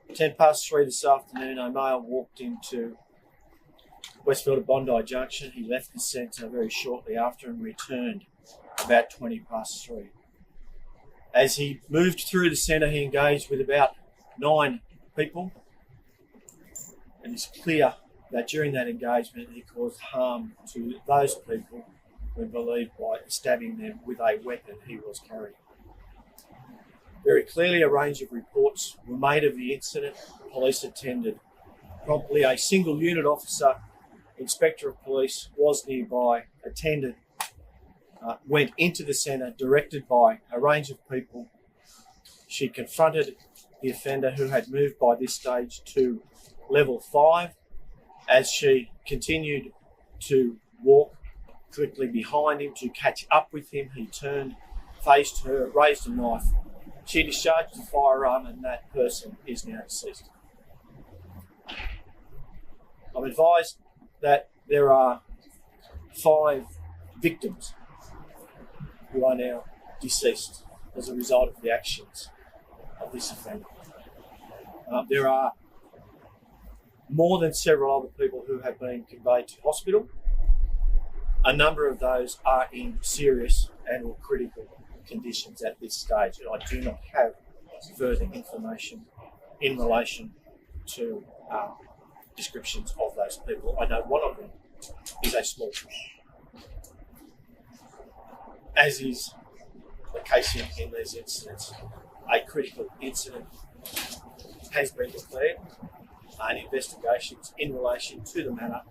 3:10 this afternoon, a male walked into Westfield Bondi Junction. He left the centre very shortly after and returned about 3:20. As he moved through the centre, he engaged with about 9 people, and it's clear that during that engagement he caused harm to those people when believed by stabbing them with a weapon he was carrying. Very clearly, a range of reports were made of the incident. Police attended promptly. A single unit officer, inspector of police, was nearby, attended, went into the centre, directed by a range of people. She confronted the offender, who had moved by this stage to level 5. As she continued to walk quickly behind him to catch up with him, he turned, faced her, raised a knife. She discharged the firearm, and that person is now deceased. I'm advised that there are 5 victims who are now deceased as a result of the actions of this offender. There are more than several other people who have been conveyed to hospital. A number of those are in serious and or critical conditions at this stage, and I do not have further information in relation to descriptions of those people. I know one of them is a small child. As is the case in these incidents, a critical incident has been declared, and investigations in relation to the matter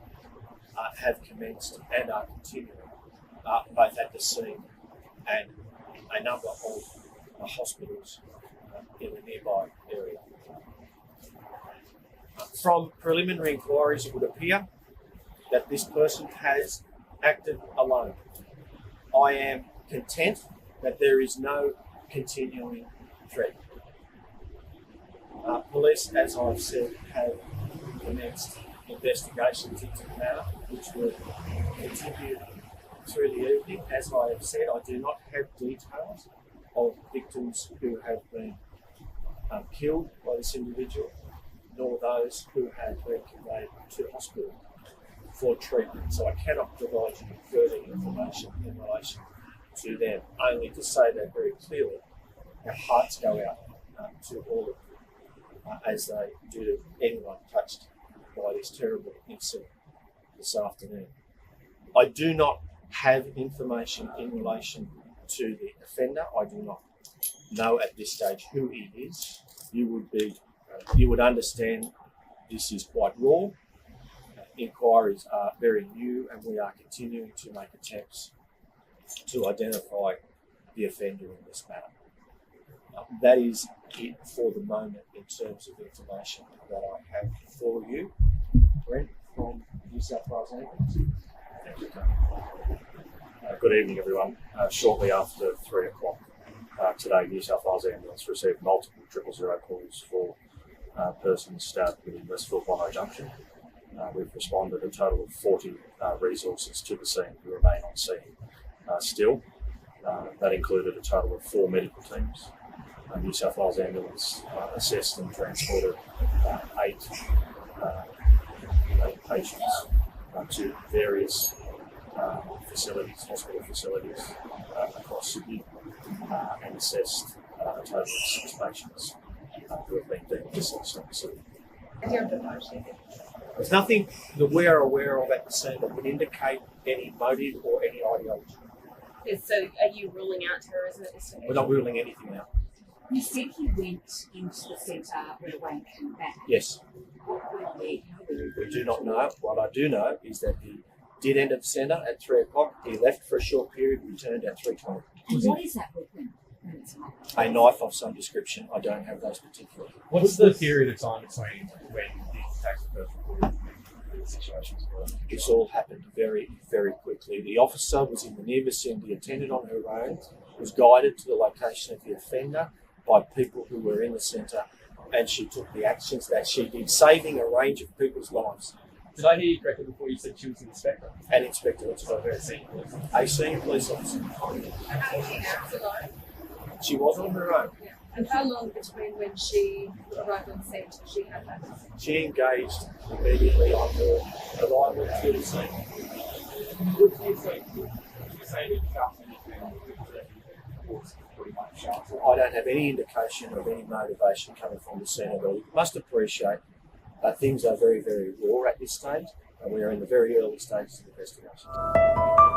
have commenced and are continuing, both at the scene and a number of hospitals in the nearby area. From preliminary inquiries, it would appear that this person has acted alone. I am content that there is no continuing threat. Police, as I've said, have commenced investigations into the matter, which will continue through the evening. As I have said, I do not have details of victims who have been killed by this individual, nor those who have been conveyed to hospital for treatment. So I cannot provide you further information in relation to them, only to say that very clearly our hearts go out to all of them, as they do to anyone touched by this terrible incident this afternoon. I do not have information in relation to the offender. I do not know at this stage who he is. You would understand this is quite raw. Inquiries are very new, and we are continuing to make attempts to identify the offender in this matter. That is it for the moment in terms of information that I have for you. Brent from New South Wales Ambulance. Thank you, Tony. Good evening, everyone. Shortly after 3 o'clock today, New South Wales Ambulance received multiple 000 calls for persons stabbed within Westfield Bondi Junction. We've responded a total of 40 resources to the scene who remain on scene still. That included a total of 4 medical teams. New South Wales Ambulance assessed and transported 8 patients to various facilities, hospital facilities across Sydney, and assessed a total of 6 patients who have been deemed deceased on the scene. There's nothing that we are aware of at the scene that would indicate any motive or any ideology. Yes, so are you ruling out terrorism at this stage? We're not ruling anything out. You said he went into the centre, went away and came back. Yes. We do not know. What I do know is that he did enter the centre at 3 o'clock. He left for a short period, returned at 3:20. And what is that weapon? A knife of some description. I don't have those particulars. What's the period of time between when the attacks were first reported and the situations were? This all happened very, very quickly. The officer was in the near vicinity, attended on her own, was guided to the location of the offender by people who were in the centre, and she took the actions that she did, saving a range of people's lives. Did I hear you correctly before you said she was an inspector? An inspector, that's So a right. very senior police officer. A senior police officer. She was on her own. And how long between when she arrived on scene till she had that? She engaged immediately on her arrival to the scene. Would you say that shouts anything was pretty much shouts? I don't have any indication of any motivation coming from the scene at all. You must appreciate that things are very, very raw at this stage, and we are in the very early stages of the investigation.